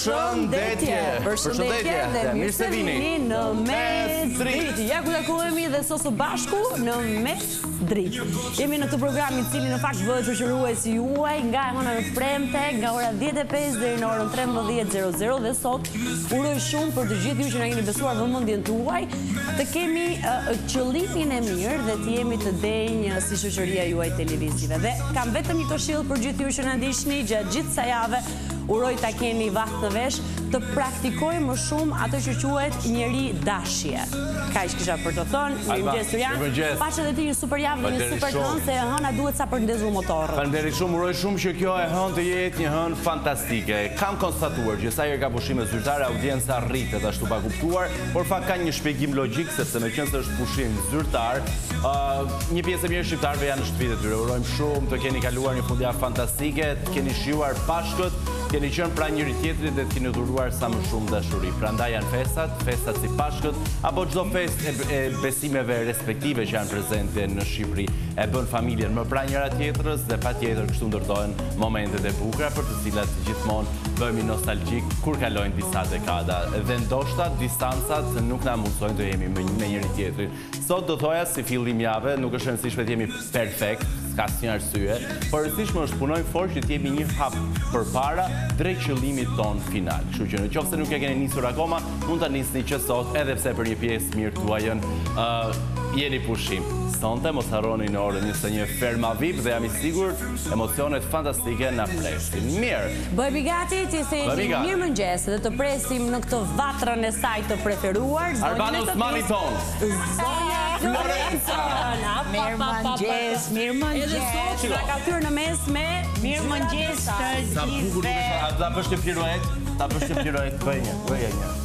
Përshëndetje dhe mirë se vini në Mes Dritë. Ja ku takohemi dhe sot së bashku në Mes Dritë. Jemi në këtë program i cili në fakt bëhet shoqëruesi juaj nga e hëna në premte, nga ora 10:05 deri në orën 13:00 dhe sot uroj shumë për të gjithë ju që na keni besuar vëmendjen tuaj, të kemi qëllimin e mirë dhe të jemi të denjë si shoqëria juaj televizive. Dhe kam vetëm një këshill për gjithë ju që na ndiqni gjatë gjithë kësaj jave. Uroj ta keni vakt të vesh, të praktikojmë më shumë atë që quhet njeri dashje. Kaq kisha për të thënë. Mirëmëngjes Surian. Pash edhe ti një super javë dhe një super tonë se e hëna duhet sa për ndezur motorët. Faleminderit shumë, uroj shumë që kjo e hënë të jetë një hënë fantastike. Kam konstatuar që sa herë ka pushime zyrtare, audienca rritet ashtu pa kuptuar, por fakt ka një shpjegim logjik sepse meqense është pushim zyrtar, një pjesë e mirë shqiptarëve janë në shtëpitë e tyre. Urojmë shumë të keni kaluar një fundjavë fantastike, të keni shijuar Pashkët, keni qenë pra njëri tjetrit dhe të keni dhuruar sa më shumë dashuri. Prandaj janë festat si Pashkët, apo çdo festë e besimeve respektive që janë prezente në Shqipëri e bën familjen më pranë njëra tjetrës dhe patjetër kështu ndërtohen momentet e bukura për të cilat gjithmonë bëhemi nostalgjik kur kalojnë disa dekada dhe ndoshta distancat nuk na mundsojnë të jemi me njëri tjetrin. Sot do thoja si fillim jave, nuk është rëndësishme të jemi perfekt, s'ka asnjë arsye, por rëndësishme është punojmë fort që të jemi një hap përpara drejt qëllimit ton final. Kështu që nëse nuk e keni nisur akoma, mund ta nisni që sot, edhe pse për një pjesë mirë tuajën jeni pushim. Sonte mos harroni në orën 21 Ferma VIP dhe jam i sigurt emocionet fantastike na presin. Mirë. Bëhemi gati ti se mirëmëngjes dhe të presim në këtë vatrën e saj të preferuar. Arbano Osmani ton. Florenca. Mirëmëngjes. Edhe sot na ka thyer në mes me Mirëmëngjes të gjithëve. Ta bësh një piruet, bëj një.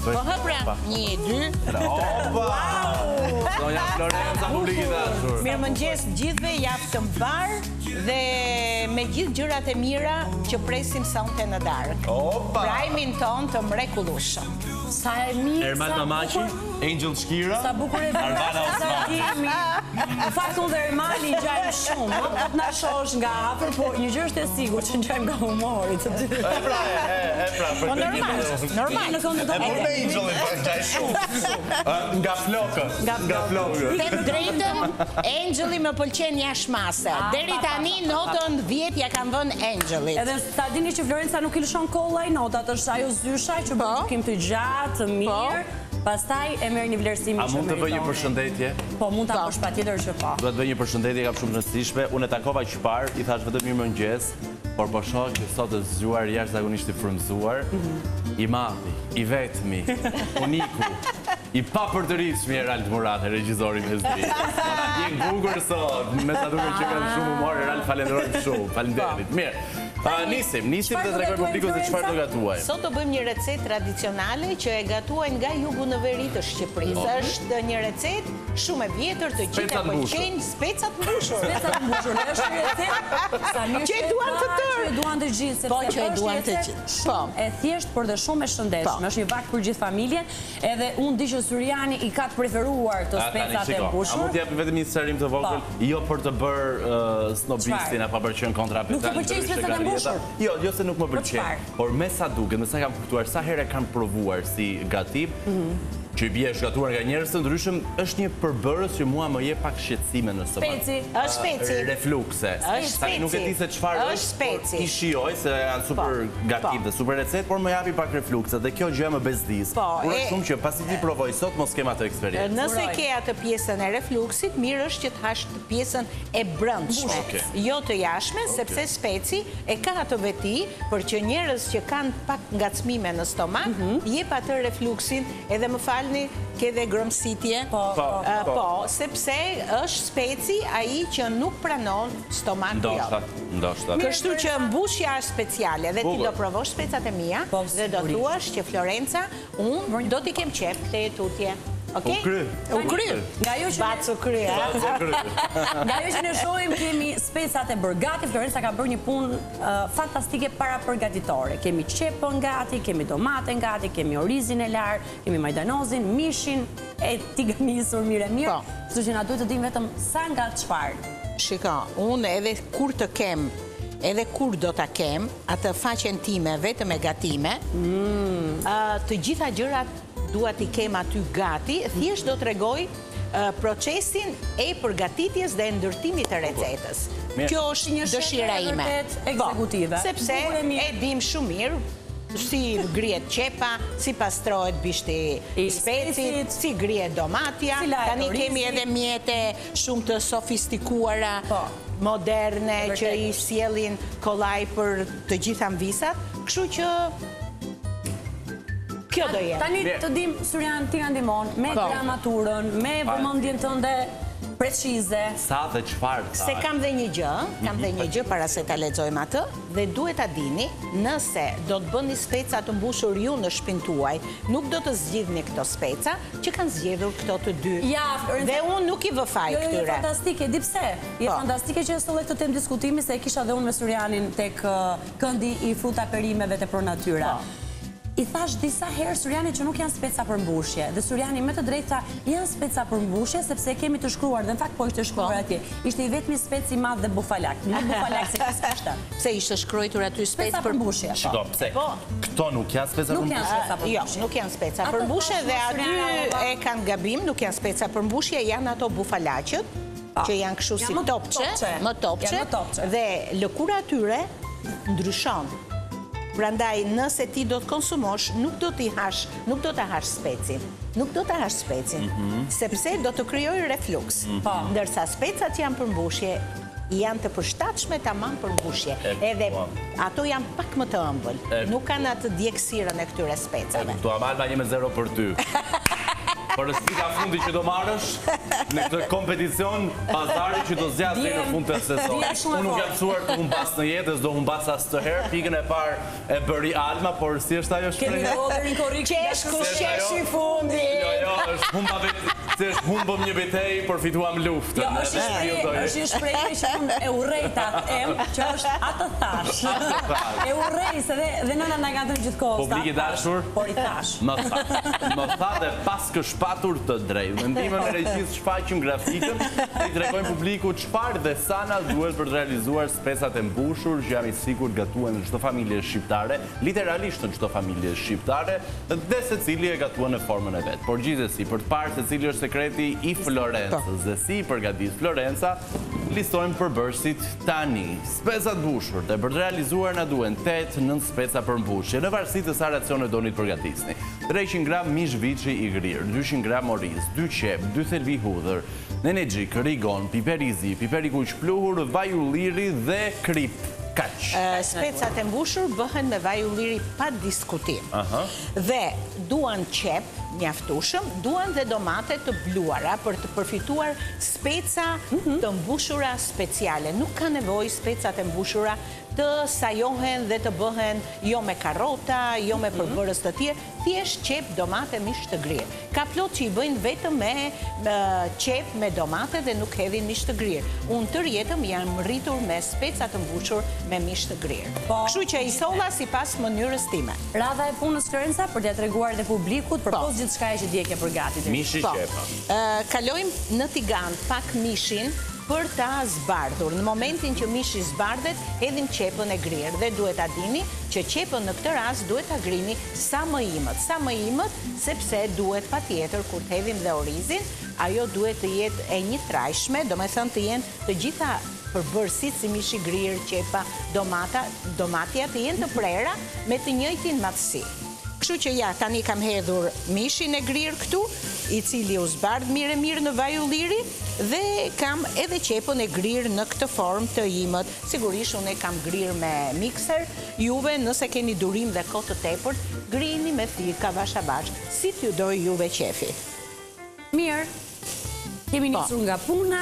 Po hëpra, 1, 2. Opa! Sonja Florenca publiki dashur. Mirëmëngjes gjithëve, javë të mbar dhe me gjithë gjërat e mira që presim sonte në darkë. Opa! Prajmin ton të mrekullueshëm. sa e mirë. Ermal Mamaci, Angel Shkira, sa bukur e Arbana Osmani. Në fakt unë dhe Ermali ngjajmë shumë, po të na shohësh nga afër, po një gjë është e sigurt që ngjajmë nga humori të dy. E pra, Po normal. Në kënd do po me Angelin po ngjaj shumë. Nga flokët. Nga flokët. Të drejtën, Angeli më pëlqen jashtë mase. Deri tani notën 10 ja kanë vënë Angelit. Edhe ta dini që Florenca nuk i lëshon kollaj notat, është ajo zysha që bëjmë të gjatë, të mirë. Pastaj e merr një vlerësim. A mund të bëj një përshëndetje? Po mund ta bësh patjetër që po. Do të bëj një përshëndetje kap shumë rëndësishme. Unë e takova qpar, i thash vetëm mirëmëngjes, por po shoh që sot është zgjuar jashtëzakonisht i frymzuar, i madhi, i vetmi, uniku, i papërtëritshëm Erald Murate, regjizori Mes Dritë. Je bukur sot, me sa duket që kanë shumë humor, Erald, falenderoj shumë. Faleminderit. Mirë. Nisim dhe tregoj publikut se çfarë do gatuaj. Sot do bëjmë një recetë tradicionale që e gatuajnë nga jugu në veri të Shqipërisë. Është një recetë shumë e vjetër, të gjithë e pëlqejnë, specat mbushur. Specat mbushur, është një recetë që e duan të tërë. E duan të gjithë, po që e duan të gjithë. Po, e thjesht por dhe shumë e shëndetshme. Është një vakt për gjithë familjen, edhe unë di që Suriani i ka të preferuar të specat e mbushur. A mund të jap vetëm një sqarim të vogël, jo për të bërë snobistin apo për të qenë kontrapetal. Jo, se nuk më pëlqen. Por me sa duket, me sa kam kuptuar, sa herë kanë provuar si gatim, që i bie është gatuar nga njerëz të ndryshëm, është një përbërës që mua më jep pak shqetësime në stomak. Speci. Është speci. Reflukse. Është speci. Nuk e di se çfarë është speci. I shijoj se janë super gatim dhe super recetë, por më japi pak reflukse dhe kjo gjë më bezdis. Por shumë që pasi ti provoj sot mos kem atë eksperiencë. Nëse ke atë pjesën e refluksit, mirë është që të hash pjesën e brendshme, jo të jashtme, sepse speci e ka atë veti për që njerëz që kanë pak ngacmime në stomak, jep atë refluksin, edhe më falni, ke dhe grëmsitje, sepse është speci ai që nuk pranon stomaku jo. Ndoshta. Kështu që mbushja është speciale dhe ti do provosh specat e mia dhe do thuash që Florenca, unë do t'i kem qef këtë tutje. U kry. Nga jo që ne shohim kemi specat e bërë gati, Florenca ka bërë një punë fantastike para përgatitore. Kemi qepën gati, kemi domate gati, kemi orizin e lar, kemi majdanozin, mishin e tigamisur mirë. Kështu që na duhet të dim vetëm sa nga çfarë. Shika, unë edhe kur të kem edhe kur do ta kem atë faqen time vetëm e gatime, të gjitha gjërat dua t'i kem aty gati, thjesht do t'rregoj procesin e përgatitjes dhe ndërtimit të recetës. Kjo është një dëshira ime. Ekzekutive. Sepse e dim shumë mirë si grihet qepa, si pastrohet bishti i specit, si grihet domatja, tani kemi edhe mjete shumë të sofistikuara, moderne, që i sjellin kollaj për të gjitha mvisat, kështu që kjo do jetë. Tani të dim, Surjan, ti nga ndihmon me gramaturën, me vëmendjen tënde precize. Sa dhe çfarë? Se kam dhe një gjë para se ta lexojmë atë, dhe duhet ta dini, nëse do të bëni speca të mbushur ju në shtëpinë tuaj, nuk do të zgjidhni këto speca që kanë zgjedhur këto të dy. Dhe unë nuk i vë faj këtyre. Jo, fantastike, di pse? Je fantastike që solle këtë temë diskutimi, se e kisha dhe unë me Surjanin tek këndi i fruta perimeve të pronatyra. I thash disa herë Surjanit që nuk janë speca për mbushje, dhe Surjani me të drejta janë speca për mbushje, sepse kemi të shkruar, dhe në fakt po ishte shkruar atje. Ishte i vetmi spec i madh dhe bufalak. Nuk bufalak se kishte. Pse ishte shkruar aty speca për mbushje? Shiko, pse? Këto nuk janë speca për mbushje. Jo, nuk janë speca për mbushje dhe aty e kanë gabim, nuk janë speca për mbushje, janë ato bufalaqët, që janë kështu si topçe, më topçe, dhe lëkura atyre ndryshon. Prandaj, nëse ti do të konsumosh, nuk do ta hash specin. Nuk do ta hash specin, sepse do të krijojë refluks. Ndërsa specat janë për mbushje, janë të përshtatshme tamam për mbushje. Edhe ato janë pak më të ëmbël. Nuk kanë atë djegësirën e këtyre specave. Tu Amalba 1-0 për ty. Për sfida fundi që do marrësh në këtë kompeticion, pazari që do zgjasë në fund të sezonit. Unë nuk jam mësuar të humbas në jetë, s'do humbas as të herë. Pikën e parë e bëri Alma, por si është ajo shprehje? Qesh ku qesh i fundi. Jo, është humba vetë. Se humbëm një betejë, por fituam luftën. Jo, është një shprehje që unë e urrejta që është atë thash. E urrej se dhe nëna na ka thënë gjithkohë. Publik i dashur. Por i thash. Më tha dhe pas kë shpatur të drejtë. Në ndihmën e regjisë shfaqim grafikën, i tregojmë publikut çfarë dhe sana duhet për të realizuar specat e mbushur, që jam i sigurt gatuan në çdo familje shqiptare, literalisht në çdo familje shqiptare, dhe secili e gatuan në formën e vet. Por gjithsesi, për të parë se cili është sekreti i Florencës dhe si përgatit Florenca, listojmë përbërësit tani. Specat mbushur, dhe për të realizuar na duhen 8-9 speca për mbushje, në varësi të sa racione doni të përgatisni. 300 gram mish viçi i grirë, 200 gram oriz, 2 qep, 2 thelbi hudhër, nenexhik, rigon, piper i zi, piper i kuq pluhur, vaj ulliri dhe krip. Specat e mbushur bëhen me vaj ulliri pa diskutim. Dhe duan qep mjaftueshëm, duan dhe domate të bluara për të përfituar speca të mbushura speciale. Nuk ka nevojë specat e mbushura të sajohen dhe të bëhen jo me karrota, jo me përbërës të tjerë, thjesht qep, domate, mish të grirë. Ka plot që i bëjnë vetëm me qep, me domate dhe nuk hedhin mish të grirë. Unë tërë jetëm jam rritur me specat të mbushur me mish të grirë. Kështu që i solla sipas mënyrës time. Radha e punës Florenca për t'ia treguar dhe publikut përpos gjithçka që dje ke përgatitur. Mishi qepa. Kalojmë në tigan pak mishin për ta zbardhur. Në momentin që mishi zbardhet, hedhim qepën e grirë dhe duhet ta dini që qepën në këtë rast duhet ta grini sa më imët. Sa më imët, sepse duhet patjetër kur të hedhim dhe orizin, ajo duhet të jetë e njëtrajshme, domethënë të jenë të gjitha përbërësit si mishi grirë, qepa, domatja të jenë të prera me të njëjtin matësi. Kështu që ja, tani kam hedhur mishin e grirë këtu, i cili u zbardh mirë në vaj ulliri, dhe kam edhe qepën e grirë në këtë formë të imët. Sigurisht unë e kam grirë me mikser, juve nëse keni durim dhe kohë të tepërt, grini me thika bashkë, si t'ju doj juve qefi. Mirë. Kemi nisur nga puna,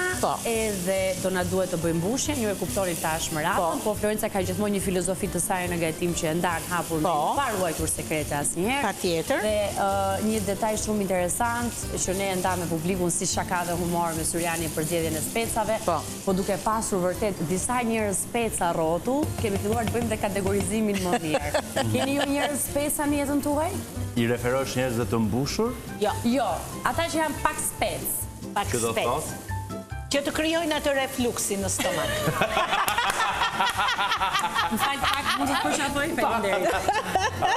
edhe do na duhet të bëjmë mbushje, ju e kuptoni tashmë ratën, po Florenca ka gjithmonë një filozofi të saj në gajtim që e ndan hapur me pa ruajtur sekrete asnjëherë. Patjetër. Dhe një detaj shumë interesant që ne e ndam me publikun si shaka dhe humor me Surjanin për zgjedhjen e specave, po duke pasur vërtet disa njerëz speca rrotu, kemi filluar të bëjmë dhe kategorizimin më mirë. Keni ju njerëz speca në jetën tuaj? I referosh njerëzve të mbushur? Jo, ata që janë pak spec. Që do thot? Që të krijojnë atë refluksin në stomak. Në fakt pak mund të përshafoj faleminderit.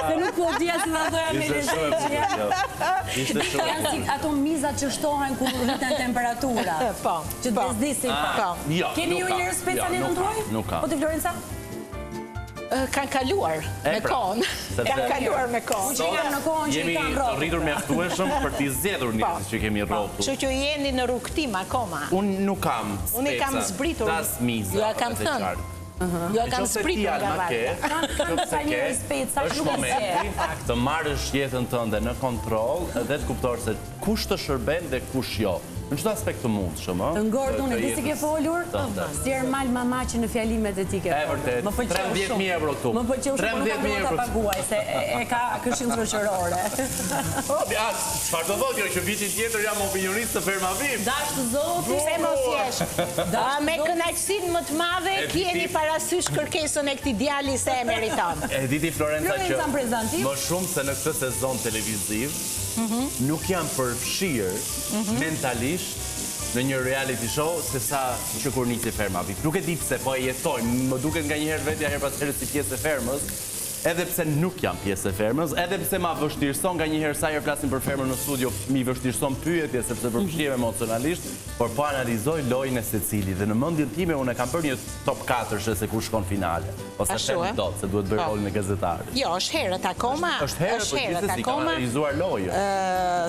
Se nuk po dia si ta thoja me lezetësia. Ishte shumë. Janë si ato mizat që shtohen kur rriten temperatura. Po. Që të bezdisin. Keni ju njerëz specialin tuaj? Nuk ka. Po ti Florenca? Kanë kaluar me kohën. Kanë kaluar me kohën. Që jam në kohën që i kanë Jemi rrotë. të rritur mjaftueshëm për t'i zgjedhur njerëzit që kemi rrotull. Kështu që jeni në rrugtim akoma. Unë nuk kam speca. Unë kam zbritur. Tas miza. Ju e kam thënë. Ju e kam zbritur nga varja. Kanë sa njerëz speca që Është nuk e momenti të marrësh jetën tënde në kontroll dhe të kuptosh se kush të shërben dhe kush jo. Në çdo aspekt të mundshëm, ëh. Të ngordun e di si ke folur? Si Ermal Mamaçi në fjalimet e tij ke folur. Vërtet. Më pëlqeu 13.000 euro këtu. Më pëlqeu shumë nuk ka ta paguaj se e ka këshill shoqërore. Çfarë do thotë kjo që vitin tjetër jam opinionist të Ferma Vip? Dash të zoti, Se mos jesh. Me kënaqësinë më të madhe keni parasysh kërkesën e këtij djali se e meriton. E diti Florenca që prezantim. më shumë se në këtë sezon televiziv nuk jam përfshirë mentalisht në një reality show se sa që kur nisi Ferma Vip. Nuk e di pse, po e jetoj. Më duket nganjëherë vetja her pas herë si pjesë e Fermës. Edhe pse nuk jam pjesë e Fermës, edhe pse ma vështirëson nganjëherë sa herë flasim për Fermën në studio, mi vështirëson pyetje sepse përfshihem emocionalisht, por po analizoj lojën e secili dhe në mendjen time unë kam bërë një top 4 se kur shkon finale. Ose Fermë dot, se duhet bërë rolin e gazetarit. Jo, është herët akoma. Është herët, po gjithsesi ka analizuar lojën.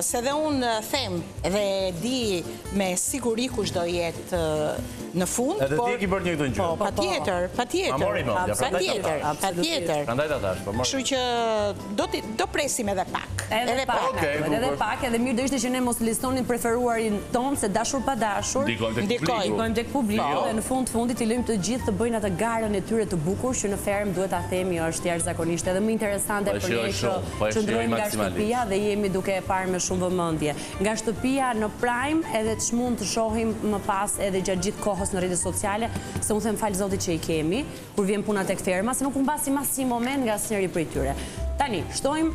Se dhe unë them dhe di me siguri kush do jetë në fund. Edhe ti ki bërë një këtë një gjë. Po, patjetër. Prandaj ta thash, po mor. Kështu që do presim edhe pak. Edhe pak, edhe mirë do ishte që ne mos listonin preferuarin ton se dashur pa dashur. Ndikojmë tek publiku dhe në fundit i lëjmë të gjithë të bëjnë atë garën e tyre të bukur që në Ferm duhet ta themi është jashtëzakonisht edhe më interesante për ne që ndrojmë nga shtëpia dhe jemi duke e parë me shumë vëmendje. Nga shtëpia në Prime edhe ç'mund të shohim më pas edhe gjatë gjithë kohës në rrjetet sociale, se unë them fal Zotit që i kemi kur vjen puna tek Ferma, se nuk humbasim asnjë moment nga asnjëri prej tyre. Tani, shtojmë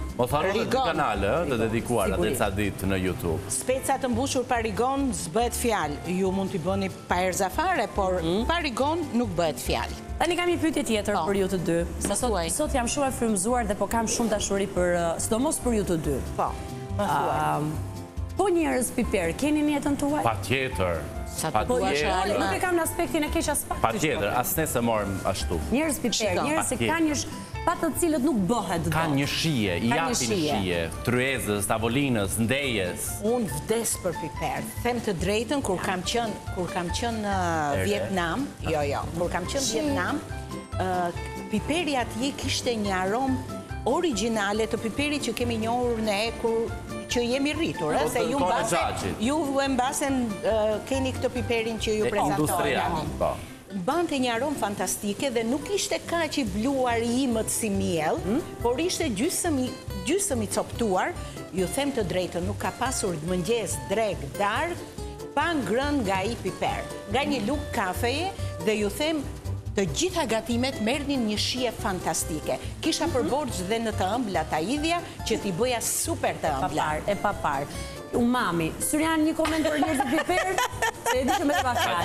Rigon. Kanale të dedikuara dhe ca ditë në YouTube. Speca të mbushur pa Rigon s'bëhet fjalë. Ju mund t'i bëni pa erzafare, por pa Rigon nuk bëhet fjalë. Tani kam një pyetje tjetër për ju të dy. Sot jam shumë e frymëzuar dhe po kam shumë dashuri për sidomos për ju të dy. Po. Po njerëz piper keni në jetën tuaj? Patjetër. Nuk e kam në aspektin e keq as pak. Patjetër, asnjë se morëm ashtu. Njerëz piper, njerëz që kanë një pa të cilët nuk bëhet dot. Kanë një shije, i japin shije, tryezës, tavolinës, ndejes. Unë vdes për piper. Them të drejtën kur kam qenë në Vietnam, kur kam qenë në Vietnam, piperi atje kishte një aromë origjinale të piperit që kemi njohur ne që jemi rritur, se ju mbasen keni këtë piperin që ju prezantojnë. Bante një aromë fantastike dhe nuk ishte kaq i bluar i imët si miell, por ishte gjysmë i coptuar. Ju them të drejtën, nuk ka pasur mëngjes, drek, darkë, pa ngrënë nga i piper. Nga një lugë kafeje dhe ju them të gjitha gatimet merrnin një shije fantastike. Kisha për borxh dhe në të ëmbla ta idhja që t'i bëja super të ëmbla. E papar. Umami, Syrian, një koment për njerëzit piper? Se e di që me të pasar.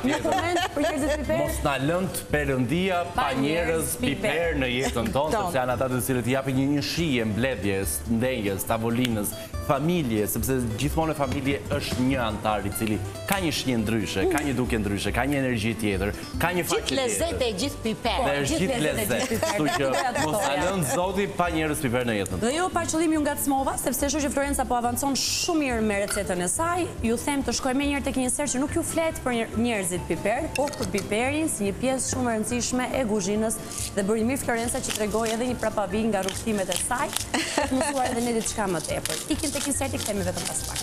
Një koment për njerëzit piper? Mos na lënd Perëndia pa njerëz piper në jetën tonë, sepse janë ata të cilët i japin një shije mbledhjes, ndenjes, tavolinës, familje, sepse gjithmonë familje është një antar i cili ka një shije ndryshe, ka një dukje ndryshe, ka një energji tjetër, ka një faqe tjetër. Gjithë lezet e gjithë piper. Dhe është gjithë lezet. Kështu që mos na lënd Zoti pa njerëz piper në jetën. Dhe jo pa qëllim ju ngacmova, sepse shoqja Florenca po avancon shumë mirë me recetën e saj. Ju them të shkoj më njëherë tek një serë që nuk ju flet për njerëzit piper, por për piperin si një pjesë shumë e rëndësishme e kuzhinës dhe bëri mirë Florenca që tregoi edhe një prapavi nga rrugtimet e saj, për të mësuar edhe ne diçka më tepër. Ikim tek inserti, kthehemi vetëm pas pak.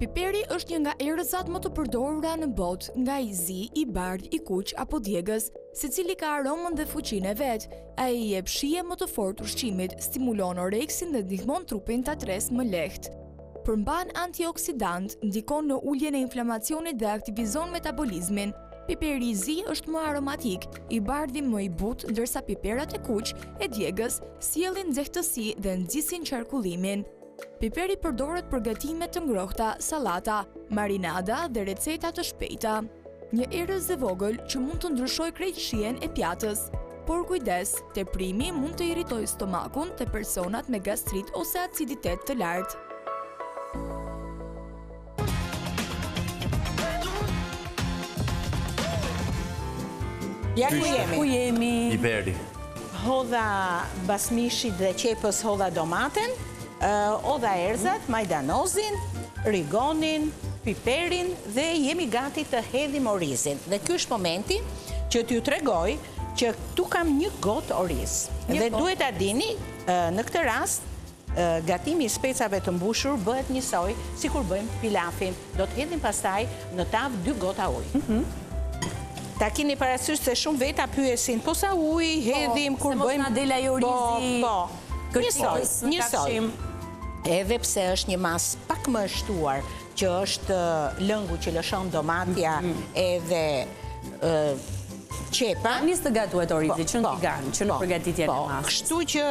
Piperi është një nga erëzat më të përdorura në botë, nga i zi, i bardh, i kuq apo djegës, secili ka aromën dhe fuqinë e vet. Ai i jep shije më të fortë ushqimit, stimulon oreksin dhe ndihmon trupin ta tresë më lehtë. Përmban antioksidant, ndikon në uljen e inflamacionit dhe aktivizon metabolizmin. Piperi I zi është më aromatik, I bardhi më I butë, ndërsa piperat e kuq e djegës sjellin nxehtësi dhe nxisin qarkullimin. Piperi përdoret për gatime të ngrohta, sallata, marinada dhe receta të shpejta. Një erëz e vogël që mund të ndryshojë krejt shijen e pjatës. Por kujdes, teprimi mund të irritojë stomakun të personat me gastrit ose aciditet të lartë. Ja ku jemi? Piperi. Hodha basmishit dhe qepës hodha domaten, hodha erzat, majdanozin, rigonin, piperin dhe jemi gati të hedhim orizin. Dhe ky është momenti që t'ju tregoj që këtu kam një gotë oriz. Dhe duhet ta dini, në këtë rast, gatimi I specave të mbushur bëhet njësoj si kur bëjmë pilafin. Do të hedhim pastaj në tavë 2 gota ujë. Ta keni parasysh se shumë veta pyesin, po sa ujë hedhim kur bëjmë... Se mos na del ai orizi... Njësoj. Edhe pse është një mas pak më shtuar, që është lëngu që lëshon domatja edhe qepa. Nis të gatuhet orizi, që në tigan, që në përgatitjen e masës. Kështu që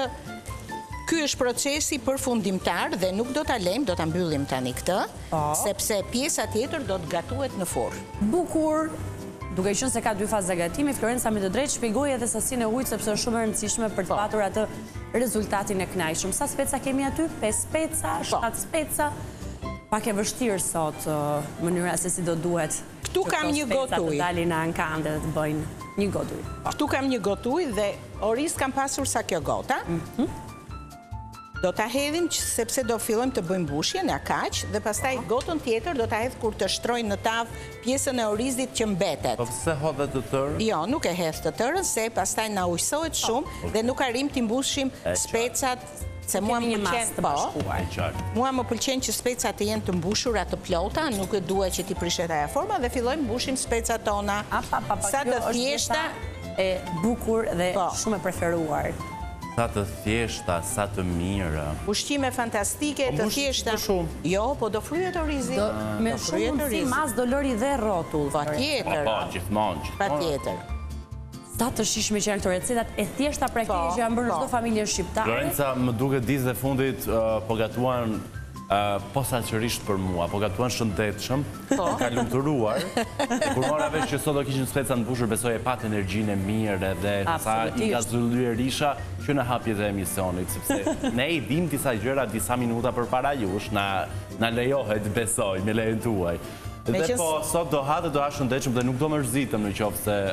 ky është procesi përfundimtar dhe nuk do ta lejmë, do ta mbyllim tani këtë, sepse pjesa tjetër do të gatuhet në furrë. Bukur. Duke qenë se ka 2 faza gatimi, Florenca me të drejtë shpjegoi edhe sasinë e ujit sepse është shumë e rëndësishme për të patur atë rezultatin e kënaqshëm. Sa speca kemi aty? 5 speca, 7 speca. Pak e vështirë sot mënyra se si do duhet. Ktu kam një gotë ujë. Të dalin në ankande dhe të bëjnë një gotë ujë. Ktu kam një gotë ujë dhe oriz kam pasur sa kjo gota. Do ta hedhim sepse do fillojmë të bëjmë bushje në kaq dhe pastaj gotën tjetër do ta hedh kur të shtrojnë në tavë pjesën e orizit që mbetet. Po pse hodhe të tërë? Jo, nuk e hedh të tërën se pastaj na ujësohet shumë dhe nuk arrim t'i mbushim specat se mua më pëlqen. Mua më pëlqen që specat të jenë të mbushura të plota, nuk e dua që t'i prishet ajo forma dhe fillojmë mbushim specat tona. Sa të thjeshta e bukur dhe shumë e preferuar. Sa të thjeshta, sa të mira. Ushqime fantastike, të thjeshta. Jo, po do fryhet orizi. Me shumë mundësi mas do lëri dhe rrotull. Patjetër. Po, gjithmonë. Patjetër. Sa të shishme që janë këto recetat e thjeshta praktike që janë bërë në çdo familje shqiptare. Florenca, më duket ditët e fundit po gatuan posaçërisht për mua, po gatuan shëndetshëm, ka lumturuar. Kur mora vesh që sot do kishin speca të mbushur, besoj e pat energjinë e mirë edhe sa I gazulluar isha që në hapjet e emisionit, sepse ne I dim disa gjëra disa minuta përpara jush, na lejohet besoj me lejen tuaj. Dhe po sot do ha dhe do ha shëndetshëm dhe nuk do më rëzitëm në qoftë se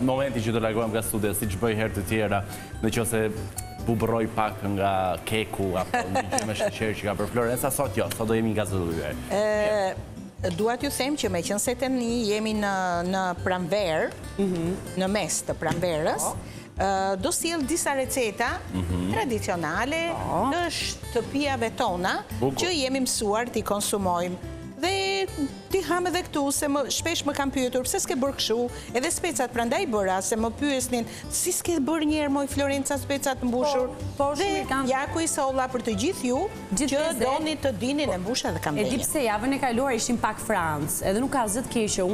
momenti që do largohem nga studia, siç bëj herë të tjera, në qoftë se bubroj pak nga keku apo një gjë me sheqer që ka për Florenca, sot jo, sot do jemi gazulluar. Dua t'ju them që me qenë se tani jemi në pranverë, në mes të pranverës, do sjell disa receta tradicionale në shtëpiave tona që jemi mësuar t'i konsumojmë. Dhe ti ham edhe këtu, se shpesh më kam pyetur, pse s'ke bërë kështu, edhe specat prandaj bëra, se më pyesnin, si s'ke bërë njerë moj Florenca specat mbushur, dhe ja ku I solla për të gjithë ju, që doni të dinin e mbusha dhe kam E di pse javën e kaluar ishim pak Francë, edhe nuk ka zë të keqe,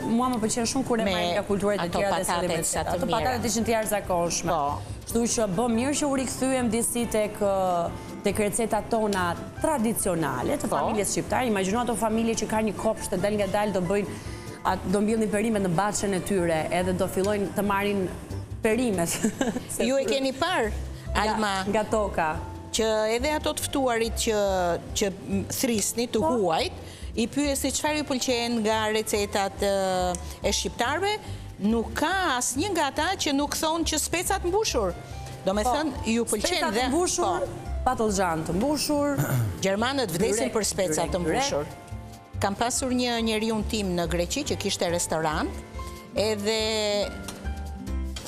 mua më pëlqen shumë kur e marrim nga kulturat e tjera dhe sellimet. Ato patatet ishin të jashtëzakonshme. Kështu që bë mirë që u rikthyem disi tek recetat tona tradicionale të familjes shqiptare. Imagjino ato familje që ka një kopsht të dal nga dal do mbjellnin perimet në batshën e tyre, edhe do fillojnë të marrin perimet. Ju e keni parë, Alma, nga toka, që edhe ato të ftuarit që thrisni, të huajt, I pyesni çfarë ju pëlqen nga recetat e shqiptarëve, nuk ka asnjë nga ata që nuk thonë që specat mbushur. Do me thënë, ju pëlqen dhe... Specat mbushur, patollxhan të mbushur. Gjermanët vdesin për specat të mbushur. Kam pasur një njeriu tim në Greqi që kishte restoran, edhe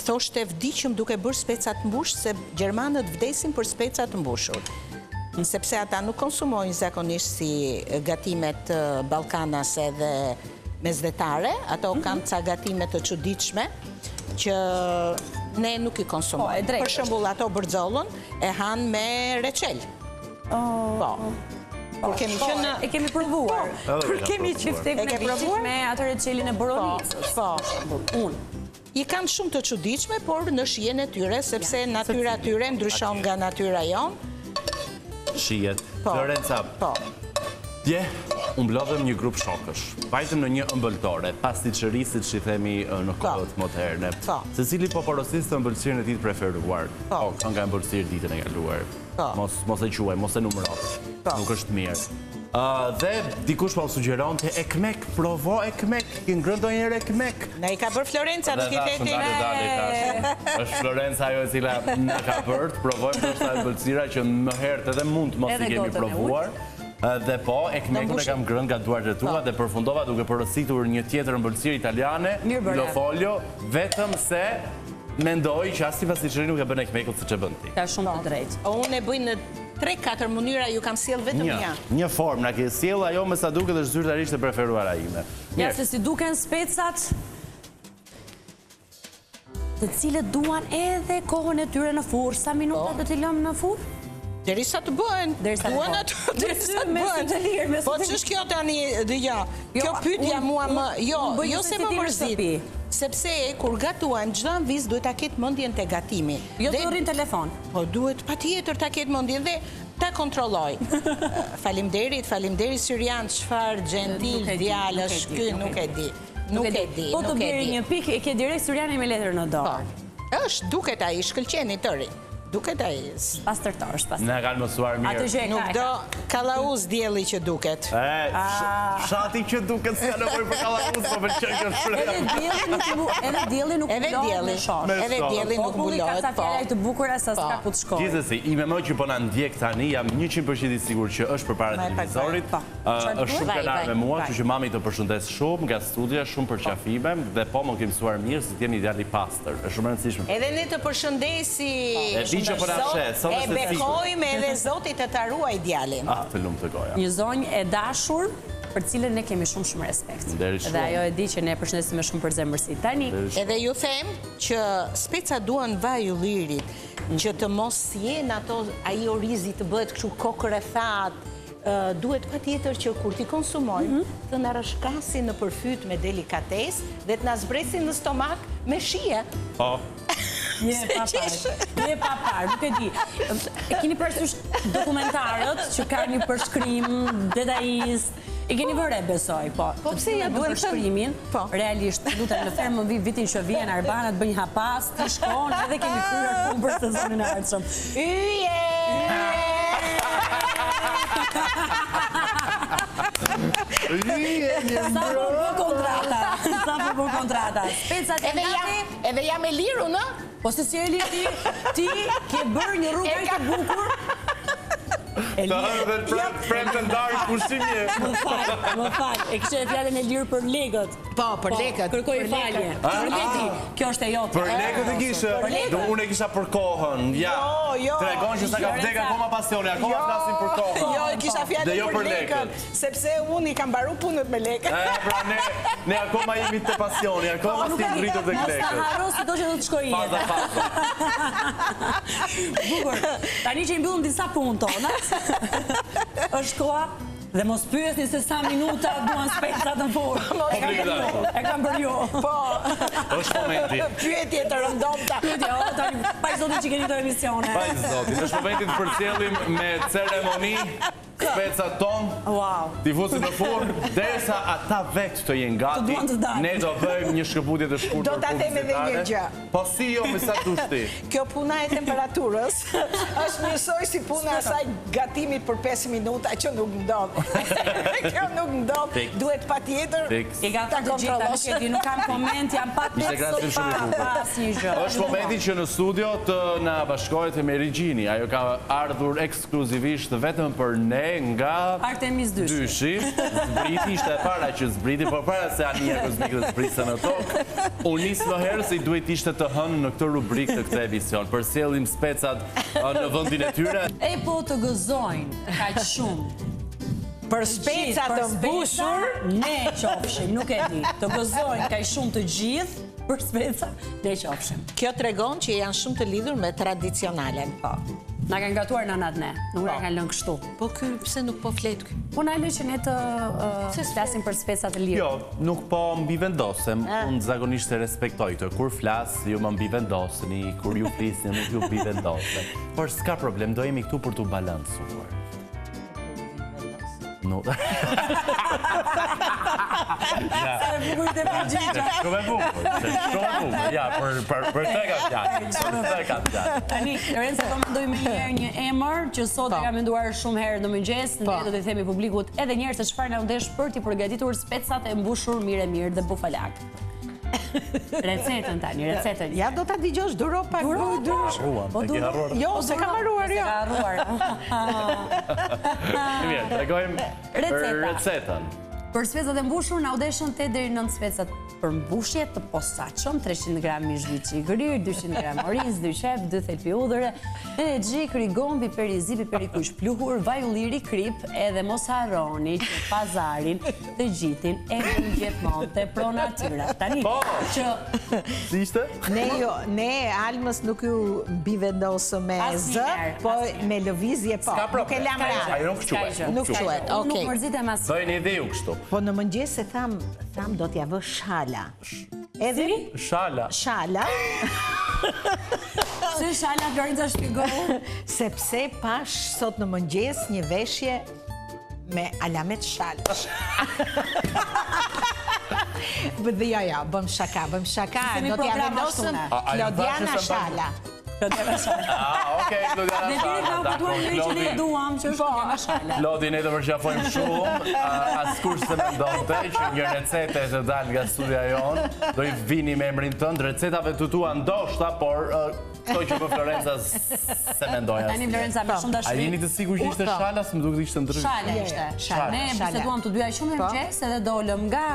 thoshte vdiqëm duke bërë specat të mbushur, se gjermanët vdesin për specat të mbushur. Sepse ata nuk konsumojnë zakonisht si gatimet ballkanas edhe mesdhetare, ato kanë ca gatime të çuditshme që ne nuk I konsumojmë. Për shembull, ato bërxollën e han me reçel. Po. Kur kemi qenë E kemi provuar. Kur kemi Biftek e ke provuar me atëre qelin e boronicës. Unë. I kanë shumë të çuditshme, por në shijen e tyre, sepse natyra e tyre ndryshon nga natyra jonë. Shijet. Florenca. Po. Dje, unë blodhem një grup shokësh. Vajtëm në një ëmbëltore, pastiqërisë, që i themi në kohët moderne. Secili po porosiste ëmbëlsirën e tij të preferuar. Nga ëmbëlsirë ditën e kaluar. Mos e quaj, mos e numëro. Nuk është mirë. Dhe dikush po sugjeron të ekmek, provo ekmek, ki ngrënë ndonjëherë ekmek. Na i ka bërë Florenca, nuk i theti. Është Florenca ajo e cila na ka bërë, të provojmë këto ëmbëlsira që më herët edhe mund të mos i kemi provuar. Dhe po, ekmekun e kam ngrënë nga duart e tua dhe përfundova duke porositur një tjetër ëmbëlsirë italiane, Lofolio, vetëm se mendoj që as si pastiqëri nuk e bën ekmekut siç e bën ti. Ka shumë të drejtë. Unë e bëj në 3-4 mënyra, ju kam sjell vetëm një. Një formë, na ke sjell ajo me sa duket është zyrtarisht e preferuara ime. Ja, se si duken specat, të cilët duan edhe kohën e tyre në furrë. Sa minuta do t'i lëmë në furrë? Derisa të bëhen. Derisa të bëhen. Po ç'është kjo tani, dëgjoj. Kjo pyetja mua më, jo se më mërzit. Sepse kur gatuajmë çdo anviz duhet ta ketë mendjen te gatimi. Jo të rrin telefon. Po duhet patjetër ta ketë mendjen dhe ta kontrolloj. Faleminderit Syrian, çfarë gentil djalësh ky, nuk e di. Nuk e di. Po të bëri një pikë e ke direkt Syriani me letër në dorë. Është duket ai shkëlqeni tëri. Duket ai. Pastërtor. Na kanë mësuar mirë. Nuk do kallauz dielli që duket. Shati që duket s'ka nevojë për kallauz, po pëlqen kjo shprehje. Edhe dielli nuk mbulohet me shosh. Edhe dielli nuk mbulohet. Ka fjalë të bukura sa s'ka ku të shkojë. Gjithsesi, i më që po na ndjek tani, jam 100% i sigurt që është përpara televizorit. Është shumë kënaqur me mua, kështu që mami të përshëndes shumë nga studia, shumë për qafime dhe po më ke mësuar mirë se ti jeni djalë i pastër. Është shumë e rëndësishme. Edhe ne të përshëndesim. E bekojmë edhe Zotit të ta ruaj djalin. Të lumë të goja. Një zonjë e dashur për cilën ne kemi shumë respekt. Dhe ajo e di që ne përshëndesim me shumë përzemërsi. Tani, edhe ju them që speca duan vaj ullirit, që të mos jenë ato ai orizi të bëhet kështu kokër e thatë. Duhet patjetër që kur ti konsumojmë të na rrashkasin në përfyt me delikatesë dhe të na zbresin në stomak me shije. Po. Je pa parë, nuk e di. E keni parasysh dokumentarët që ka një përshkrim detajist. E keni vëre, besoj, po. Po pse ja duhet përshkrimin? Realisht, lutem në fermë më vitin që vjen Arbanat bëj një hapas, ti shkon edhe kemi kryer punë për sezonin e ardhshëm. Sa po bë kontrata. Edhe jam e liru, në? Po se si e liru ti ke bërë një rrugë të bukur. Të hërë dhe prem të ndarë pushimje. Më falj, e kështë e fjallën e lirë për legët. Po, për legët. Kërkoj falje. Kjo është e jote. Për legët e kishe? Unë e kisha për kohën. Ja, tregon që sa ka vdek akoma pasioni, akoma flasin për kohën. Jo, e kisha fjallën për legët. Sepse unë i kam baru punët me legët. Pra ne akoma jemi të pasioni, akoma si rritët dhe legët. Mos të harro si do që do të shkoj jetë. Bukur, tani që i mbyllim disa punë tona, është koha dhe mos pyesni se sa minuta duan specat në formë. E kam bërë jo. Po. Është momenti. Pyetje të rëndomta. Pa i zotin që keni të emisione. Pa i zotin. Është momenti të përcjellim me ceremoni specat tonë, tifusin në furë, derisa ata vetë të jenë gati, ne do bëjmë një shkëputje të shkurtër. Do ta them edhe një gjë. Po si jo me sa dushti? Kjo puna e temperaturës është njësoj si puna asaj gatimit për 5 minuta që nuk ndodh. Kjo nuk ndodh. Duhet patjetër ta kontrollosh. Nuk kam koment, jam patjetër pas një gjë. Është momenti që në studio të na bashkohet me Regjini. Ajo ka ardhur ekskluzivisht vetëm për ne nga Artemis Dyshi. Zbriti ishte e para që zbriti, por para se Ania Kozmik dhe zbritse në tokë. Unë nisë më herë se i duhet ishte të hënë në këtë rubrikë të këtë emision. Përcjellim specat në vendin e tyre. E po të gëzojnë, kaq shumë. Për specat të mbushur, ne qofshim, nuk e di. Të gëzojnë kaq shumë të gjithë, për specat, ne qofshim. Kjo tregon që janë shumë të lidhur me tradicionalen. Po. Na kanë gatuar nënat ne, nuk na kanë lënë kështu. Po ky pse nuk po flet ky? Po na lë që ne të flasim për specat e lirë. Jo, nuk po mbi vendosem, unë zakonisht e respektoj të. Kur flas, ju më mbi vendoseni, kur ju flisni, nuk ju mbi vendosem. Por s'ka problem, do jemi këtu për t'u balancuar. Nuk. Sa e bukur të përgjigja. Shumë e bukur, ja, për të ka fjalë. Tani, Lorenza, do mendojmë një emër që sot e ka menduar shumë herë në mëngjes, ne do t'i themi publikut edhe njerë se çfarë na ndesh për t'i përgatitur specat e mbushur mirë dhe bufalak. Recetën tani, recetën. Ja do ta dëgjosh duro pak. Jo, se ka harruar jo. Mirë, tregojmë recetën. Për specat e mbushur na u deshën 8 deri 9 specat për mbushje të posaçëm, 300 gram mish viçi i grir, 200 gram oriz, 2 qep, 2 thelpi udhëre, energjik, rigon, piper i zi, piper i kuq pluhur, vaj ulliri krip, edhe mos harroni që pazarin të gjitin e gjithmonë te Pro Natyra. Tani që si ishte? Ne Almës nuk ju bivendosëm me zë, po me lëvizje po. Nuk e lam ra. Ajo nuk quhet. Nuk quhet. Nuk mërzitem as. Do një ide ju kështu. Po në mëngjes se tham do t'ja vë shala. Edhe Shala. Shala. Se shala Lorenza shpjegohu? Sepse pash sot në mëngjes një veshje me alamet shalësh. Ja, bëm shaka. Do t'ja vendosëm Klodiana Shala. Okej, Klodiana Dhe tiri ka u patuar një që ne duam, që është Klodiana Shala. Klodi, ne të përqafojmë shumë, askur se mendonte që një recete të dalë nga studia jonë, do i vini me emrin tënd, recetave të tua ndoshta, por këto që për Florenca se mendoja. Tani Florenca me shumë dashuri. A jeni të sigur që ishte Shala, se më duket ishte ndryshe. Shala ishte. Ne biseduam të dyja shumë mëngjes edhe dolëm nga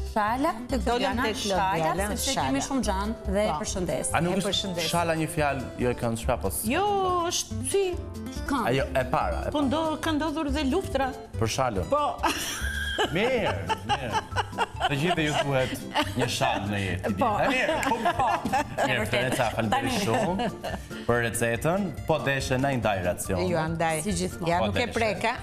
Shala të Klodiana Shala, sepse kemi shumë gjanë dhe e përshëndes. A nuk është Shala një fjalë jo e kanë shpapos? Jo, është si. Ajo e para. Po ka ndodhur dhe luftra. Për Shalën? Po. Mirë. Të gjithë ju thuhet një shalë në jetë. Po. Mirë, Florenca, faleminderit shumë për recetën, po deshe na i ndaj racion. Ju andaj. Si gjithmonë. Ja, nuk e preka.